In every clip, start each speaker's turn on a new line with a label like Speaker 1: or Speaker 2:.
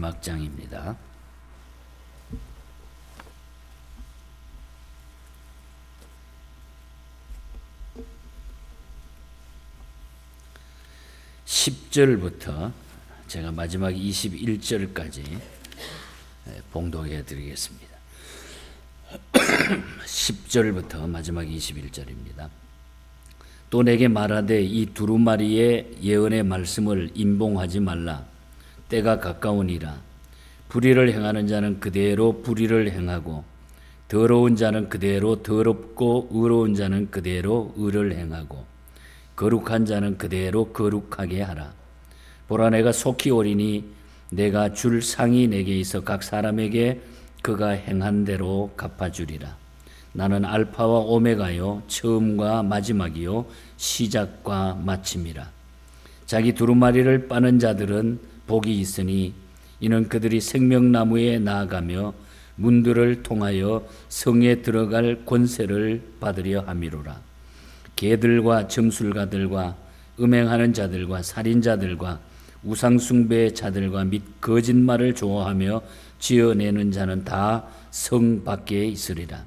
Speaker 1: 마지막 장입니다. (10절부터) 제가 마지막 21절까지 봉독해 드리겠습니다. 10절부터 마지막 21절입니다. 또 내게 말하되 이 두루마리의 예언의 말씀을 임봉하지 말라. 때가 가까우니라. 불의를 행하는 자는 그대로 불의를 행하고 더러운 자는 그대로 더럽고 의로운 자는 그대로 의를 행하고 거룩한 자는 그대로 거룩하게 하라. 보라, 내가 속히 오리니 내가 줄 상이 내게 있어 각 사람에게 그가 행한 대로 갚아주리라. 나는 알파와 오메가요 처음과 마지막이요 시작과 마침이라. 자기 두루마리를 빠는 자들은 복이 있으니 이는 그들이 생명나무에 나아가며 문들을 통하여 성에 들어갈 권세를 받으려 함이로라. 개들과 점술가들과 음행하는 자들과 살인자들과 우상숭배의 자들과 및 거짓말을 좋아하며 지어내는 자는 다 성 밖에 있으리라.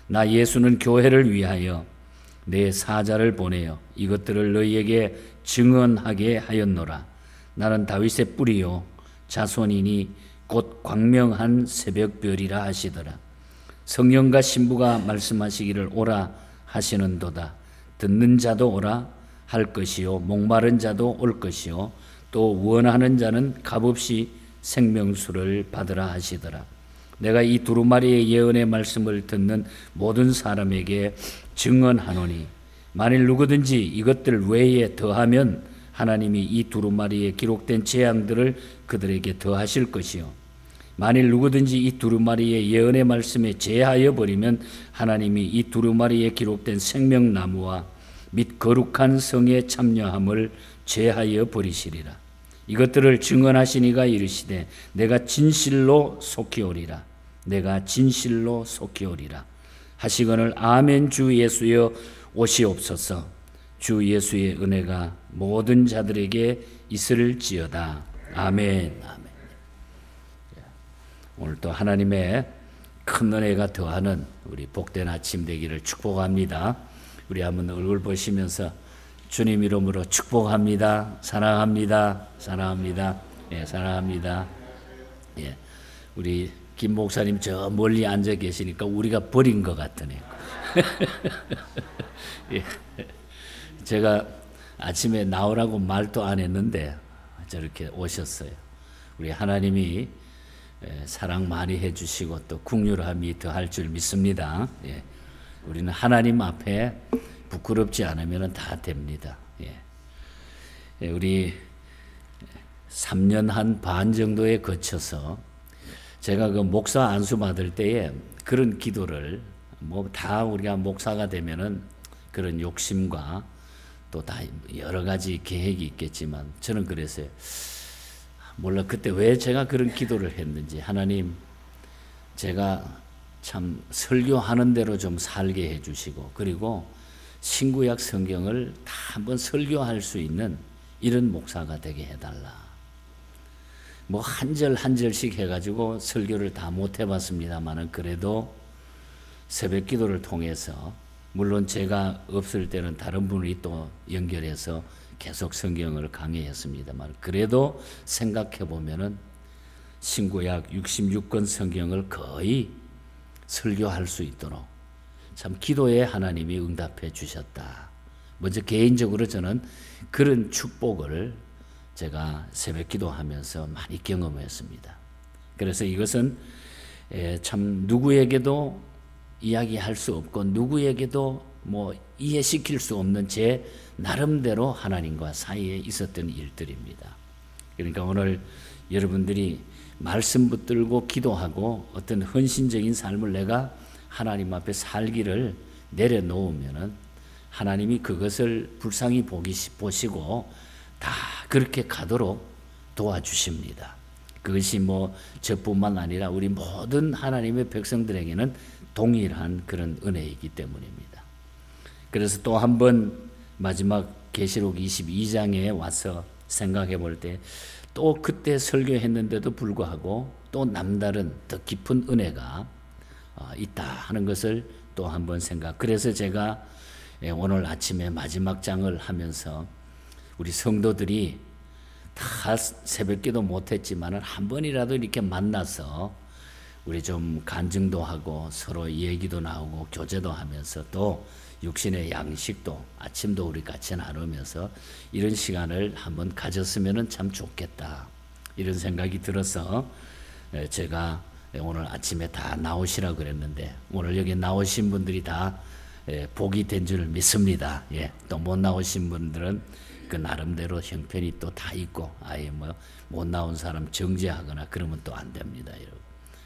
Speaker 1: 나 예수는 교회를 위하여 내 사자를 보내어 이것들을 너희에게 증언하게 하였노라. 나는 다윗의 뿌리요 자손이니 곧 광명한 새벽별이라 하시더라. 성령과 신부가 말씀하시기를 오라 하시는도다. 듣는 자도 오라 할 것이요 목마른 자도 올 것이요 또 원하는 자는 값없이 생명수를 받으라 하시더라. 내가 이 두루마리의 예언의 말씀을 듣는 모든 사람에게 증언하노니 만일 누구든지 이것들 외에 더하면 하나님이 이 두루마리에 기록된 재앙들을 그들에게 더하실 것이요 만일 누구든지 이 두루마리의 예언의 말씀에 제하여 버리면 하나님이 이 두루마리에 기록된 생명나무와 및 거룩한 성에 참여함을 제하여 버리시리라. 이것들을 증언하시니가 이르시되 내가 진실로 속히 오리라. 내가 진실로 속히 오리라 하시거늘 아멘. 주 예수여 오시옵소서. 주 예수의 은혜가 모든 자들에게 있을지어다. 아멘. 아멘. 오늘 또 하나님의 큰 은혜가 더하는 우리 복된 아침 되기를 축복합니다. 우리 한번 얼굴 보시면서 주님 이름으로 축복합니다. 사랑합니다. 사랑합니다. 예, 사랑합니다. 예, 우리 김 목사님 저 멀리 앉아 계시니까 우리가 버린 것 같으네요. 예, 제가 아침에 나오라고 말도 안 했는데 저렇게 오셨어요. 우리 하나님이 사랑 많이 해주시고 또 긍휼함이 더할 줄 믿습니다. 예, 우리는 하나님 앞에 부끄럽지 않으면 다 됩니다. 예, 우리 3년 한 반 정도에 거쳐서 제가 그 목사 안수 받을 때에 그런 기도를 뭐 다 우리가 목사가 되면은 그런 욕심과 또 다 여러 가지 계획이 있겠지만 저는 그랬어요. 몰라 그때 왜 제가 그런 기도를 했는지. 하나님, 제가 참 설교하는 대로 좀 살게 해주시고 그리고 신구약 성경을 다 한번 설교할 수 있는 이런 목사가 되게 해달라. 뭐 한 절 한 절씩 해가지고 설교를 다 못 해봤습니다만은 그래도 새벽 기도를 통해서 물론 제가 없을 때는 다른 분이 또 연결해서 계속 성경을 강의했습니다만 그래도 생각해 보면은 신구약 66권 성경을 거의 설교할 수 있도록 참 기도에 하나님이 응답해 주셨다. 먼저 개인적으로 저는 그런 축복을 제가 새벽 기도하면서 많이 경험했습니다. 그래서 이것은 참 누구에게도 이야기할 수 없고 누구에게도 뭐 이해시킬 수 없는 제 나름대로 하나님과 사이에 있었던 일들입니다. 그러니까 오늘 여러분들이 말씀 붙들고 기도하고 어떤 헌신적인 삶을 내가 하나님 앞에 살기를 내려놓으면은 하나님이 그것을 불쌍히 보시고 다 그렇게 가도록 도와주십니다. 그것이 뭐 저뿐만 아니라 우리 모든 하나님의 백성들에게는 동일한 그런 은혜이기 때문입니다. 그래서 또 한 번 마지막 계시록 22장에 와서 생각해 볼 때 또 그때 설교했는데도 불구하고 또 남다른 더 깊은 은혜가 있다 하는 것을 또 한번 그래서 제가 오늘 아침에 마지막 장을 하면서 우리 성도들이 다 새벽기도 못했지만 한 번이라도 이렇게 만나서 우리 좀 간증도 하고 서로 얘기도 나오고 교제도 하면서 또 육신의 양식도 아침도 우리 같이 나누면서 이런 시간을 한번 가졌으면 참 좋겠다 이런 생각이 들어서 제가 오늘 아침에 다 나오시라고 그랬는데 오늘 여기 나오신 분들이 다 복이 된 줄 믿습니다. 또 못 나오신 분들은 그 나름대로 형편이 또 다 있고 아예 못 나온 사람 정죄하거나 그러면 또 안 됩니다, 여러분.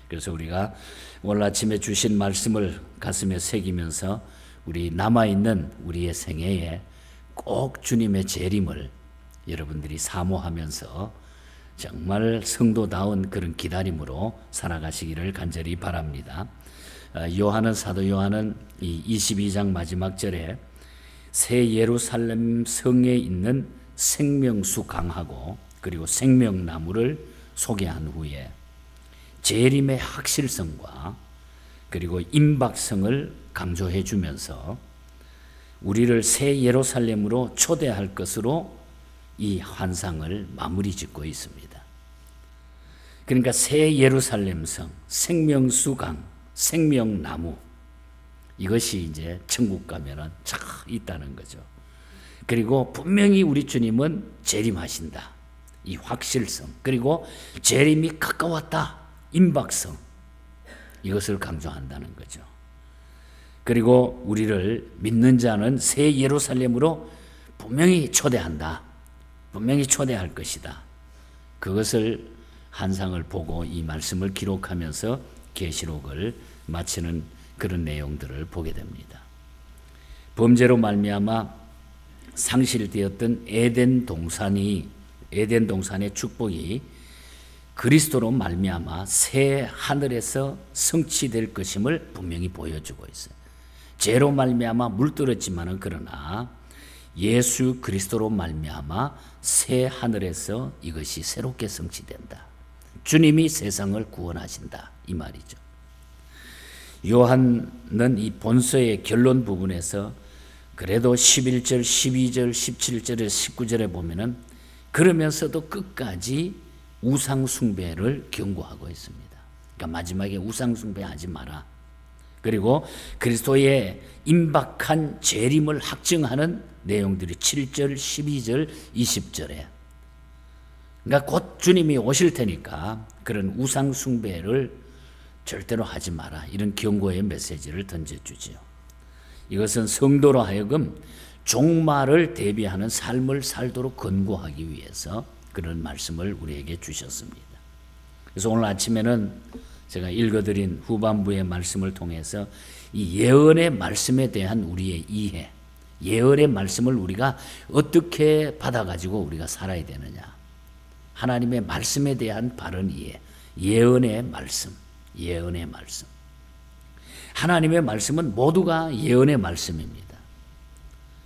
Speaker 1: 그래서 우리가 오늘 아침에 주신 말씀을 가슴에 새기면서 우리 남아있는 우리의 생애에 꼭 주님의 재림을 여러분들이 사모하면서 정말 성도다운 그런 기다림으로 살아가시기를 간절히 바랍니다. 사도 요한은 이 22장 마지막 절에 새 예루살렘 성에 있는 생명수 강하고 그리고 생명나무를 소개한 후에 재림의 확실성과 그리고 임박성을 강조해 주면서 우리를 새 예루살렘으로 초대할 것으로 이 환상을 마무리 짓고 있습니다. 그러니까 새 예루살렘 성, 생명수 강, 생명나무 이것이 이제 천국 가면은 쫙 있다는 거죠. 그리고 분명히 우리 주님은 재림하신다. 이 확실성 그리고 재림이 가까웠다. 임박성 이것을 강조한다는 거죠. 그리고 우리를 믿는 자는 새 예루살렘으로 분명히 초대한다. 분명히 초대할 것이다. 그것을 환상을 보고 이 말씀을 기록하면서 계시록을 마치는 그런 내용들을 보게 됩니다. 범죄로 말미암아 상실되었던 에덴 동산의 축복이 그리스도로 말미암아 새 하늘에서 성취될 것임을 분명히 보여주고 있어요. 죄로 말미암아 물들었지만은 그러나 예수 그리스도로 말미암아 새 하늘에서 이것이 새롭게 성취된다. 주님이 세상을 구원하신다 이 말이죠. 요한은 이 본서의 결론 부분에서 그래도 11절, 12절, 17절에 19절에 보면은 그러면서도 끝까지 우상 숭배를 경고하고 있습니다. 그러니까 마지막에 우상 숭배하지 마라. 그리고 그리스도의 임박한 재림을 확증하는 내용들이 7절, 12절, 20절에 그러니까 곧 주님이 오실 테니까 그런 우상 숭배를 절대로 하지 마라. 이런 경고의 메시지를 던져주지요. 이것은 성도로 하여금 종말을 대비하는 삶을 살도록 권고하기 위해서 그런 말씀을 우리에게 주셨습니다. 그래서 오늘 아침에는 제가 읽어드린 후반부의 말씀을 통해서 이 예언의 말씀에 대한 우리의 이해, 예언의 말씀을 우리가 어떻게 받아가지고 우리가 살아야 되느냐, 하나님의 말씀에 대한 바른 이해, 예언의 말씀. 하나님의 말씀은 모두가 예언의 말씀입니다.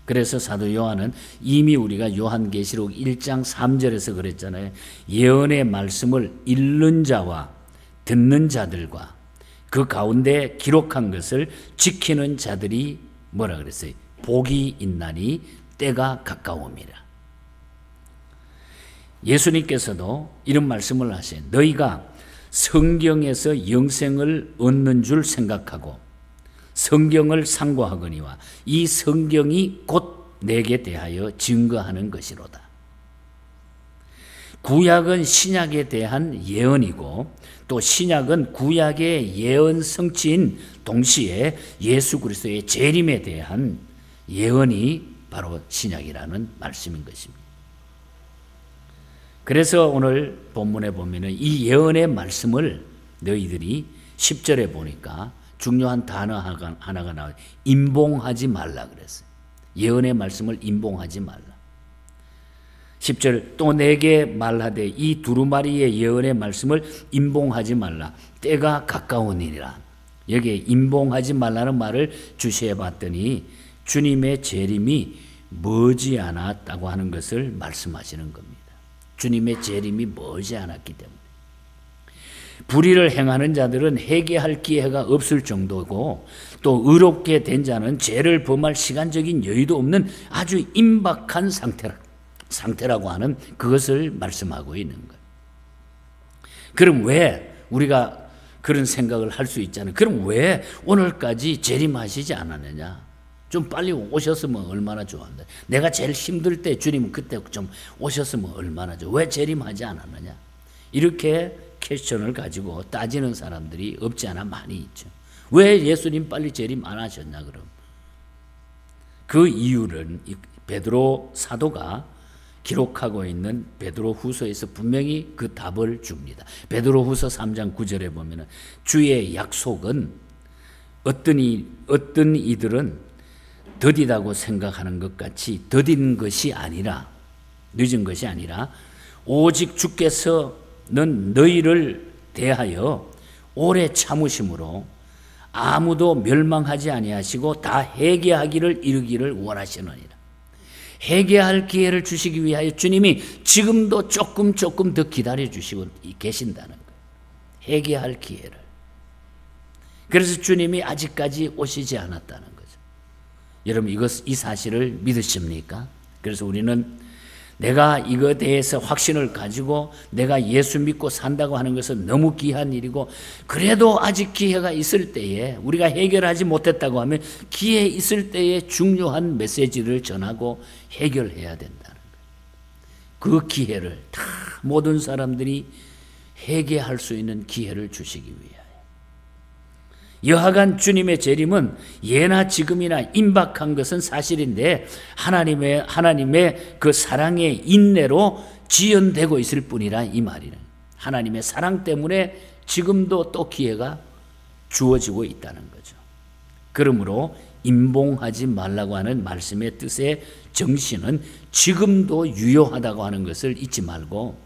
Speaker 1: 그래서 사도 요한은 이미 우리가 요한계시록 1장 3절에서 그랬잖아요. 예언의 말씀을 읽는 자와 듣는 자들과 그 가운데 기록한 것을 지키는 자들이 뭐라 그랬어요? 복이 있나니 때가 가까움이라. 예수님께서도 이런 말씀을 하세요. 너희가 성경에서 영생을 얻는 줄 생각하고 성경을 상고하거니와 이 성경이 곧 내게 대하여 증거하는 것이로다. 구약은 신약에 대한 예언이고 또 신약은 구약의 예언 성취인 동시에 예수 그리스도의 재림에 대한 예언이 바로 신약이라는 말씀인 것입니다. 그래서 오늘 본문에 보면은 이 예언의 말씀을 너희들이 10절에 보니까 중요한 단어 하나가 나와요. 임봉하지 말라 그랬어요. 예언의 말씀을 임봉하지 말라. 10절 또 내게 말하되 이 두루마리의 예언의 말씀을 임봉하지 말라. 때가 가까우니라. 여기에 임봉하지 말라는 말을 주시해 봤더니 주님의 재림이 머지않았다고 하는 것을 말씀하시는 겁니다. 주님의 재림이 머지 않았기 때문에. 불의를 행하는 자들은 회개할 기회가 없을 정도고, 또 의롭게 된 자는 죄를 범할 시간적인 여유도 없는 아주 임박한 상태라고 하는 그것을 말씀하고 있는 거예요. 그럼 왜 우리가 그런 생각을 할 수 있잖아요. 그럼 왜 오늘까지 재림하시지 않았느냐? 좀 빨리 오셨으면 얼마나 좋은데. 내가 제일 힘들 때 주님은 그때 좀 오셨으면 얼마나 좋아. 왜 재림하지 않았느냐? 이렇게 퀘스천을 가지고 따지는 사람들이 없지 않아 많이 있죠. 왜 예수님 빨리 재림 안 하셨냐 그럼? 그 이유는 베드로 사도가 기록하고 있는 베드로 후서에서 분명히 그 답을 줍니다. 베드로 후서 3장 9절에 보면 주의 약속은 어떤 이들은 더디다고 생각하는 것 같이 더딘 것이 아니라, 늦은 것이 아니라 오직 주께서는 너희를 대하여 오래 참으심으로 아무도 멸망하지 아니하시고 다 회개하기를 이루기를 원하시느니라. 회개할 기회를 주시기 위하여 주님이 지금도 조금 더 기다려 주시고 계신다는 거예요. 회개할 기회를. 그래서 주님이 아직까지 오시지 않았다는 거죠. 여러분 이 사실을 믿으십니까? 그래서 우리는 내가 이거에 대해서 확신을 가지고 내가 예수 믿고 산다고 하는 것은 너무 귀한 일이고, 그래도 아직 기회가 있을 때에, 우리가 해결하지 못했다고 하면 기회 있을 때에 중요한 메시지를 전하고 해결해야 된다는 거예요. 그 기회를 다 모든 사람들이 회개할 수 있는 기회를 주시기 위하여. 여하간 주님의 재림은 예나 지금이나 임박한 것은 사실인데 하나님의 그 사랑의 인내로 지연되고 있을 뿐이라 이 말이는. 하나님의 사랑 때문에 지금도 또 기회가 주어지고 있다는 거죠. 그러므로 임봉하지 말라고 하는 말씀의 뜻의 정신은 지금도 유효하다고 하는 것을 잊지 말고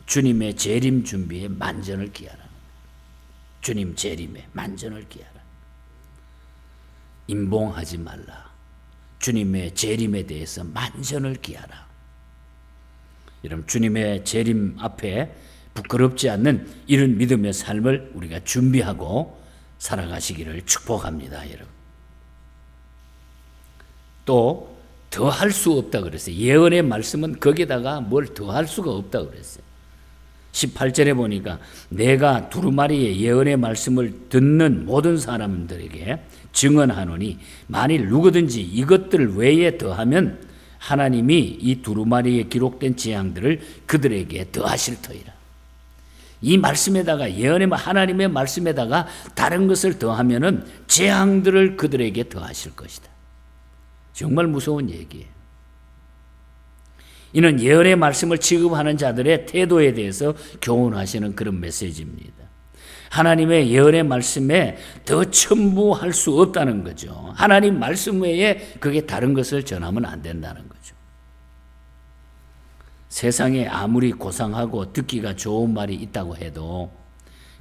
Speaker 1: 주님의 재림 준비에 만전을 기하라. 주님 재림에 만전을 기하라. 임봉하지 말라. 주님의 재림에 대해서 만전을 기하라. 여러분 주님의 재림 앞에 부끄럽지 않는 이런 믿음의 삶을 우리가 준비하고 살아가시기를 축복합니다. 여러분. 또 더할 수 없다 그랬어요. 예언의 말씀은 거기다가 뭘 더할 수가 없다 그랬어요. 18절에 보니까 내가 두루마리의 예언의 말씀을 듣는 모든 사람들에게 증언하노니 만일 누구든지 이것들 외에 더하면 하나님이 이 두루마리에 기록된 재앙들을 그들에게 더하실 터이라. 이 말씀에다가 하나님의 말씀에다가 다른 것을 더하면은 재앙들을 그들에게 더하실 것이다. 정말 무서운 얘기예요. 이는 예언의 말씀을 취급하는 자들의 태도에 대해서 교훈하시는 그런 메시지입니다. 하나님의 예언의 말씀에 더 첨부할 수 없다는 거죠. 하나님 말씀 외에 그게 다른 것을 전하면 안 된다는 거죠. 세상에 아무리 고상하고 듣기가 좋은 말이 있다고 해도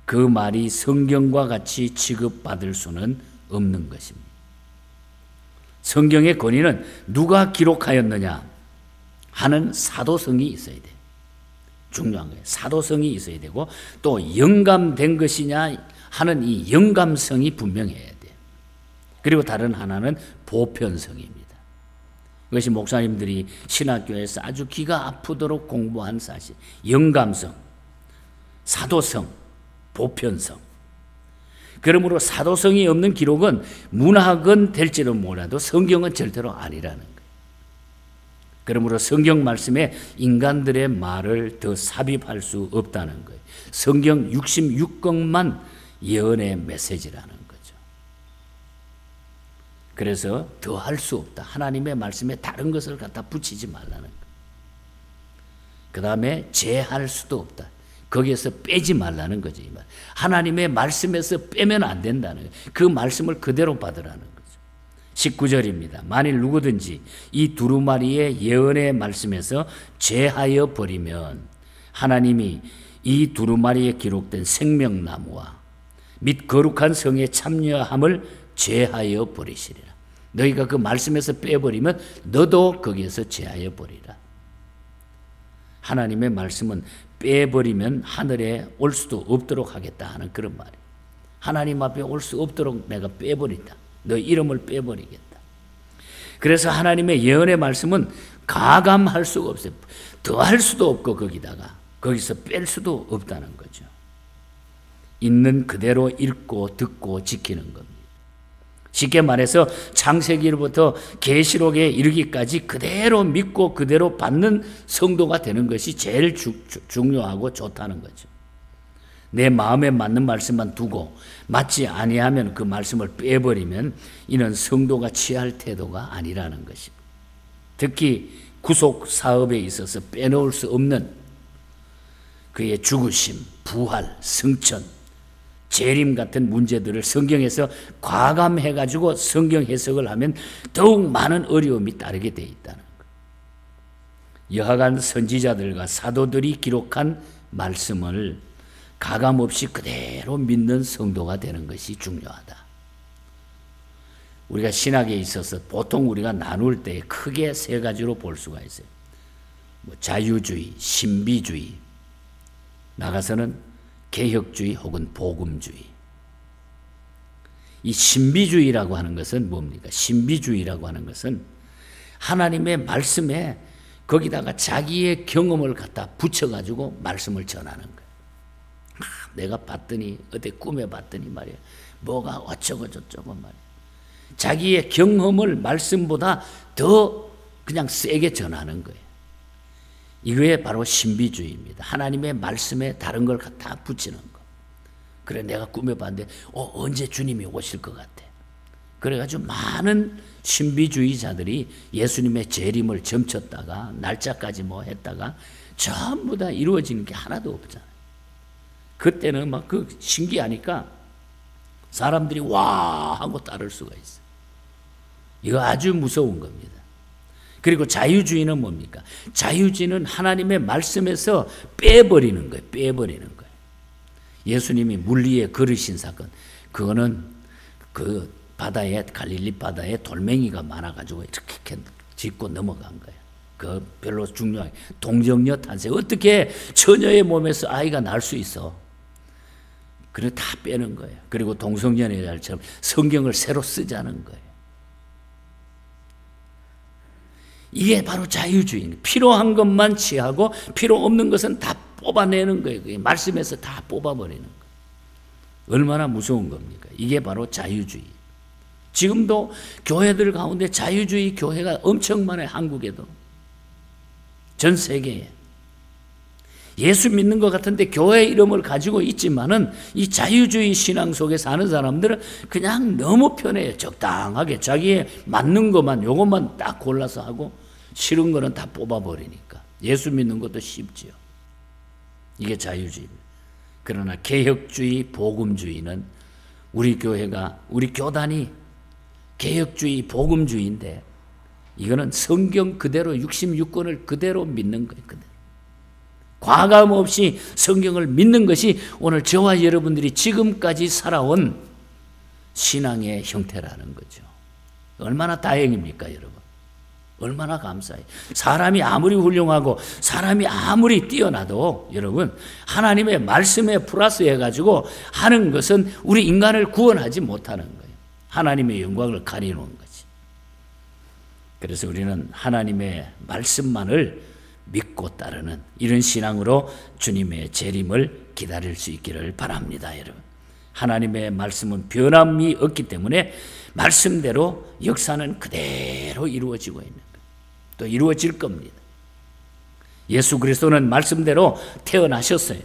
Speaker 1: 그 말이 성경과 같이 취급받을 수는 없는 것입니다. 성경의 권위는 누가 기록하였느냐 하는 사도성이 있어야 돼. 중요한 거예요. 사도성이 있어야 되고 또 영감된 것이냐 하는 이 영감성이 분명해야 돼. 그리고 다른 하나는 보편성입니다. 그것이 목사님들이 신학교에서 아주 귀가 아프도록 공부한 사실. 영감성, 사도성, 보편성. 그러므로 사도성이 없는 기록은 문학은 될지는 몰라도 성경은 절대로 아니라는 거예요. 그러므로 성경 말씀에 인간들의 말을 더 삽입할 수 없다는 거예요. 성경 66권만 예언의 메시지라는 거죠. 그래서 더 할 수 없다. 하나님의 말씀에 다른 것을 갖다 붙이지 말라는 거예요. 그 다음에 제할 수도 없다. 거기에서 빼지 말라는 거죠. 하나님의 말씀에서 빼면 안 된다는 거예요. 그 말씀을 그대로 받으라는 거예요. 19절입니다. 만일 누구든지 이 두루마리의 예언의 말씀에서 제하여 버리면 하나님이 이 두루마리에 기록된 생명나무와 및 거룩한 성에 참여함을 제하여 버리시리라. 너희가 그 말씀에서 빼버리면 너도 거기에서 제하여 버리라. 하나님의 말씀은 빼버리면 하늘에 올 수도 없도록 하겠다 하는 그런 말이에요. 하나님 앞에 올 수 없도록 내가 빼버린다. 너 이름을 빼버리겠다. 그래서 하나님의 예언의 말씀은 가감할 수가 없어요. 더할 수도 없고 거기서 뺄 수도 없다는 거죠. 있는 그대로 읽고 듣고 지키는 겁니다. 쉽게 말해서 창세기로부터 계시록에 이르기까지 그대로 믿고 그대로 받는 성도가 되는 것이 제일 중요하고 좋다는 거죠. 내 마음에 맞는 말씀만 두고 맞지 아니하면 그 말씀을 빼버리면 이는 성도가 취할 태도가 아니라는 것입니다. 특히 구속 사업에 있어서 빼놓을 수 없는 그의 죽으심, 부활, 승천, 재림 같은 문제들을 성경에서 과감해가지고 성경 해석을 하면 더욱 많은 어려움이 따르게 되어 있다는 거예요. 여하간 선지자들과 사도들이 기록한 말씀을 가감없이 그대로 믿는 성도가 되는 것이 중요하다. 우리가 신학에 있어서 보통 우리가 나눌 때 크게 세 가지로 볼 수가 있어요. 자유주의, 신비주의, 나가서는 개혁주의 혹은 복음주의. 이 신비주의라고 하는 것은 뭡니까? 신비주의라고 하는 것은 하나님의 말씀에 거기다가 자기의 경험을 갖다 붙여가지고 말씀을 전하는 거예요. 내가 봤더니 어디 꿈에 봤더니 말이야 뭐가 어쩌고 저쩌고 말이야. 자기의 경험을 말씀보다 더 그냥 세게 전하는 거예요. 이거에 바로 신비주의입니다. 하나님의 말씀에 다른 걸 갖다 붙이는 거. 그래 내가 꿈에 봤는데 언제 주님이 오실 것 같아. 그래가지고 많은 신비주의자들이 예수님의 재림을 점쳤다가 날짜까지 했다가 전부 다 이루어지는 게 하나도 없잖아요. 그때는 막 그 신기하니까 사람들이 와 하고 따를 수가 있어요. 이거 아주 무서운 겁니다. 그리고 자유주의는 뭡니까? 자유주의는 하나님의 말씀에서 빼버리는 거예요. 빼버리는 거예요. 예수님이 물 위에 걸으신 사건, 그거는 그 바다에 갈릴리 바다에 돌멩이가 많아가지고 이렇게 짚고 넘어간 거예요. 그 별로 중요하게 동정녀 탄생, 어떻게 처녀의 몸에서 아이가 날 수 있어? 그래 다 빼는 거예요. 그리고 동성연애 날처럼 성경을 새로 쓰자는 거예요. 이게 바로 자유주의입니다. 필요한 것만 취하고 필요 없는 것은 다 뽑아내는 거예요. 말씀에서 다 뽑아버리는 거예요. 얼마나 무서운 겁니까? 이게 바로 자유주의. 지금도 교회들 가운데 자유주의 교회가 엄청 많아요. 한국에도. 전 세계에. 예수 믿는 것 같은데 교회 이름을 가지고 있지만은 이 자유주의 신앙 속에 사는 사람들은 그냥 너무 편해요. 적당하게 자기에 맞는 것만, 요것만 딱 골라서 하고 싫은 거는 다 뽑아버리니까. 예수 믿는 것도 쉽지요. 이게 자유주의입니다. 그러나 개혁주의, 복음주의는 우리 교회가, 우리 교단이 개혁주의, 복음주의인데 이거는 성경 그대로 66권을 그대로 믿는 거예요. 그대로. 과감 없이 성경을 믿는 것이 오늘 저와 여러분들이 지금까지 살아온 신앙의 형태라는 거죠. 얼마나 다행입니까, 여러분? 얼마나 감사해요. 사람이 아무리 훌륭하고 사람이 아무리 뛰어나도 여러분 하나님의 말씀에 플러스 해가지고 하는 것은 우리 인간을 구원하지 못하는 거예요. 하나님의 영광을 가리는 거지. 그래서 우리는 하나님의 말씀만을 믿고 따르는 이런 신앙으로 주님의 재림을 기다릴 수 있기를 바랍니다, 여러분. 하나님의 말씀은 변함이 없기 때문에 말씀대로 역사는 그대로 이루어지고 있는 거예요. 또 이루어질 겁니다. 예수 그리스도는 말씀대로 태어나셨어요.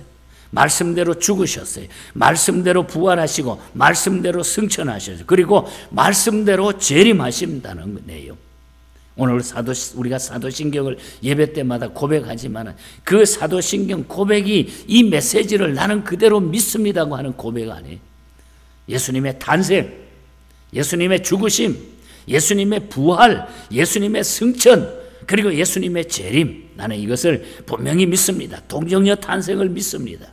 Speaker 1: 말씀대로 죽으셨어요. 말씀대로 부활하시고 말씀대로 승천하셨어요. 그리고 말씀대로 재림하신다는 내용. 오늘 우리가 사도신경을 예배 때마다 고백하지만 그 사도신경 고백이 이 메시지를 나는 그대로 믿습니다고 하는 고백 아니에요. 예수님의 탄생, 예수님의 죽으심, 예수님의 부활, 예수님의 승천, 그리고 예수님의 재림, 나는 이것을 분명히 믿습니다. 동정녀 탄생을 믿습니다.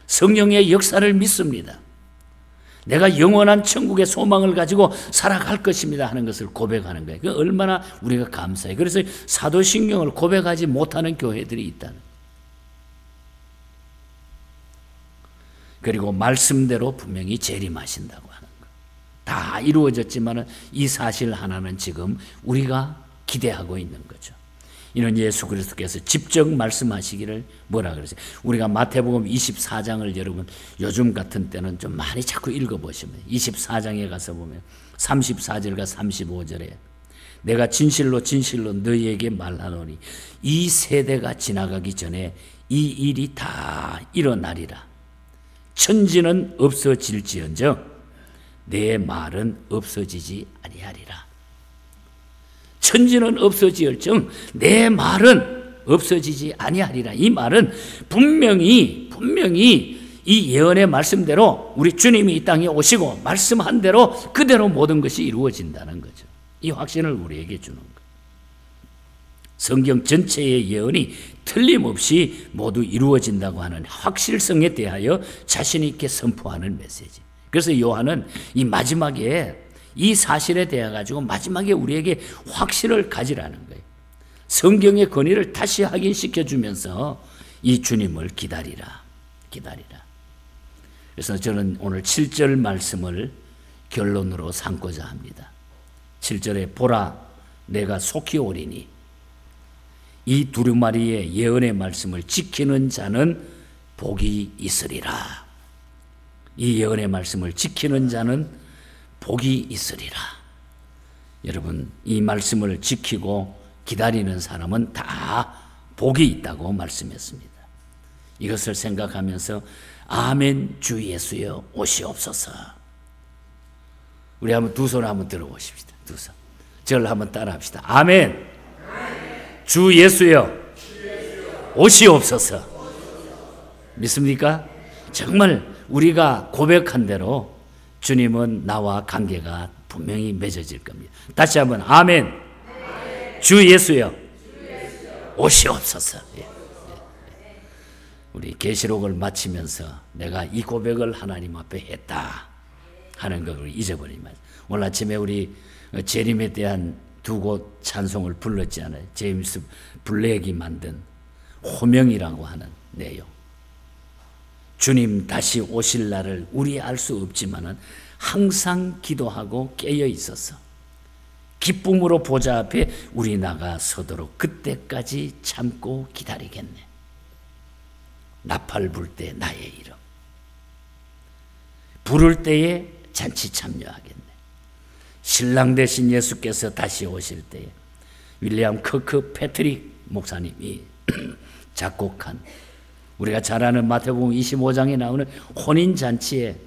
Speaker 1: 성령의 역사를 믿습니다. 내가 영원한 천국의 소망을 가지고 살아갈 것입니다 하는 것을 고백하는 거예요. 그 얼마나 우리가 감사해요. 그래서 사도신경을 고백하지 못하는 교회들이 있다는 거예요. 그리고 말씀대로 분명히 재림하신다고 하는 거예요. 다 이루어졌지만 이 사실 하나는 지금 우리가 기대하고 있는 거죠. 이는 예수 그리스도께서 직접 말씀하시기를 뭐라 그러세요? 우리가 마태복음 24장을 여러분 요즘 같은 때는 좀 많이 자꾸 읽어보시면 24장에 가서 보면 34절과 35절에 내가 진실로 진실로 너희에게 말하노니 이 세대가 지나가기 전에 이 일이 다 일어나리라. 천지는 없어질지언정 내 말은 없어지지 아니하리라. 천지는 없어질정 내 말은 없어지지 아니하리라. 이 말은 분명히 이 예언의 말씀대로 우리 주님이 이 땅에 오시고 말씀한 대로 그대로 모든 것이 이루어진다는 거죠. 이 확신을 우리에게 주는 거예요. 성경 전체의 예언이 틀림없이 모두 이루어진다고 하는 확실성에 대하여 자신 있게 선포하는 메시지. 그래서 요한은 이 마지막에 이 사실에 대해 가지고 마지막에 우리에게 확신을 가지라는 거예요. 성경의 권위를 다시 확인시켜 주면서 이 주님을 기다리라. 그래서 저는 오늘 7절 말씀을 결론으로 삼고자 합니다. 7절에 보라 내가 속히 오리니 이 두루마리의 예언의 말씀을 지키는 자는 복이 있으리라. 이 예언의 말씀을 지키는 자는 복이 있으리라. 여러분 이 말씀을 지키고 기다리는 사람은 다 복이 있다고 말씀했습니다. 이것을 생각하면서 아멘 주 예수여 오시옵소서. 우리 한번 두 손 한번 들어보십시다. 두 손. 저를 한번 따라합시다. 아멘. 주 예수여 오시옵소서. 믿습니까? 정말 우리가 고백한 대로 주님은 나와 관계가 분명히 맺어질 겁니다. 다시 한번 아멘. 주 예수여 오시옵소서. 우리 계시록을 마치면서 내가 이 고백을 하나님 앞에 했다 하는 것을 잊어버리지 마세요. 오늘 아침에 우리 재림에 대한 두 곳 찬송을 불렀잖아요. 제임스 블랙이 만든 호명이라고 하는 내용. 주님 다시 오실 날을 우리 알 수 없지만은 항상 기도하고 깨어 있어서 기쁨으로 보좌 앞에 우리 나가 서도록 그때까지 참고 기다리겠네. 나팔 불 때 나의 이름, 부를 때에 잔치 참여하겠네. 신랑 되신 예수께서 다시 오실 때에 윌리엄 커크 패트릭 목사님이 작곡한 우리가 잘 아는 마태복음 25장에 나오는 혼인잔치의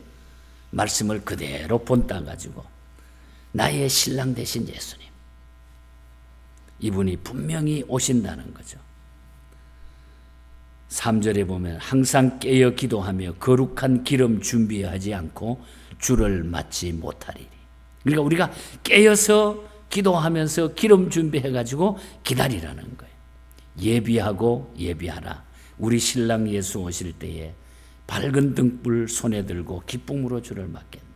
Speaker 1: 말씀을 그대로 본따 가지고 나의 신랑 되신 예수님, 이분이 분명히 오신다는 거죠. 3절에 보면 항상 깨어 기도하며 거룩한 기름 준비하지 않고 주를 맞지 못하리니. 그러니까 우리가 깨어서 기도하면서 기름 준비해가지고 기다리라는 거예요. 예비하고 예비하라. 우리 신랑 예수 오실 때에 밝은 등불 손에 들고 기쁨으로 주를 맞겠네.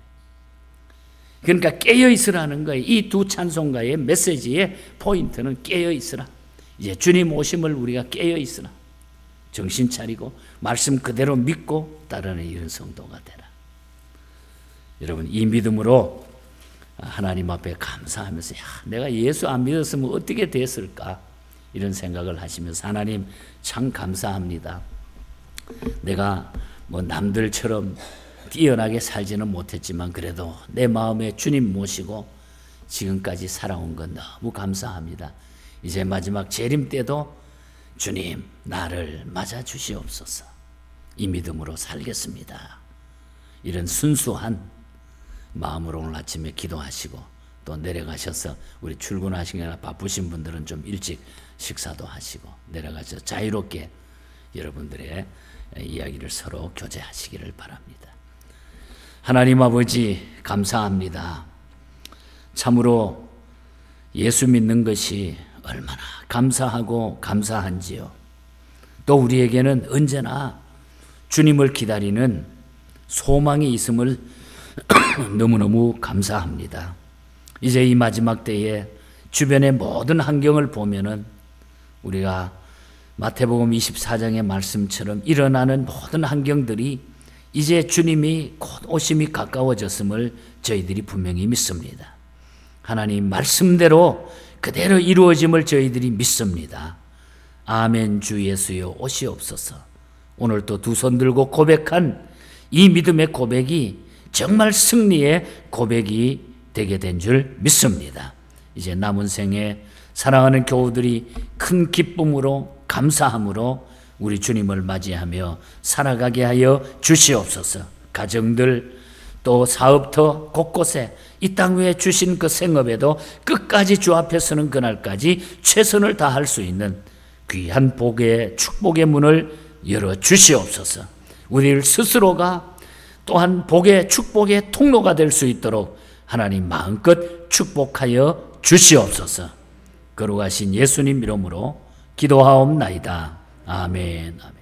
Speaker 1: 그러니까 깨어 있으라는 거예요. 이 두 찬송가의 메시지의 포인트는 깨어 있으라. 이제 주님 오심을 우리가 깨어 있으라. 정신 차리고 말씀 그대로 믿고 따르는 이런 성도가 되라. 여러분 이 믿음으로 하나님 앞에 감사하면서 내가 예수 안 믿었으면 어떻게 됐을까 이런 생각을 하시면서 하나님 참 감사합니다. 내가 뭐 남들처럼 뛰어나게 살지는 못했지만 그래도 내 마음에 주님 모시고 지금까지 살아온 건 너무 감사합니다. 이제 마지막 재림 때도 주님 나를 맞아 주시옵소서. 이 믿음으로 살겠습니다. 이런 순수한 마음으로 오늘 아침에 기도하시고 또 내려가셔서 우리 출근하시거나 바쁘신 분들은 좀 일찍 식사도 하시고 내려가셔서 자유롭게 여러분들의 이야기를 서로 교제하시기를 바랍니다. 하나님 아버지 감사합니다. 참으로 예수 믿는 것이 얼마나 감사하고 감사한지요. 또 우리에게는 언제나 주님을 기다리는 소망이 있음을 너무너무 감사합니다. 이제 이 마지막 때에 주변의 모든 환경을 보면은 우리가 마태복음 24장의 말씀처럼 일어나는 모든 환경들이 이제 주님이 곧 오심이 가까워졌음을 저희들이 분명히 믿습니다. 하나님 말씀대로 그대로 이루어짐을 저희들이 믿습니다. 아멘. 주 예수여 오시옵소서. 오늘 또 두 손 들고 고백한 이 믿음의 고백이 정말 승리의 고백이 되게 된 줄 믿습니다. 이제 남은 생에 사랑하는 교우들이 큰 기쁨으로 감사함으로 우리 주님을 맞이하며 살아가게 하여 주시옵소서. 가정들 또 사업터 곳곳에 이 땅 위에 주신 그 생업에도 끝까지 주 앞에 서는 그날까지 최선을 다할 수 있는 귀한 복의 축복의 문을 열어 주시옵소서. 우리 스스로가 또한 복의 축복의 통로가 될 수 있도록 하나님 마음껏 축복하여 주시옵소서. 거룩하신 예수님 이름으로 기도하옵나이다. 아멘.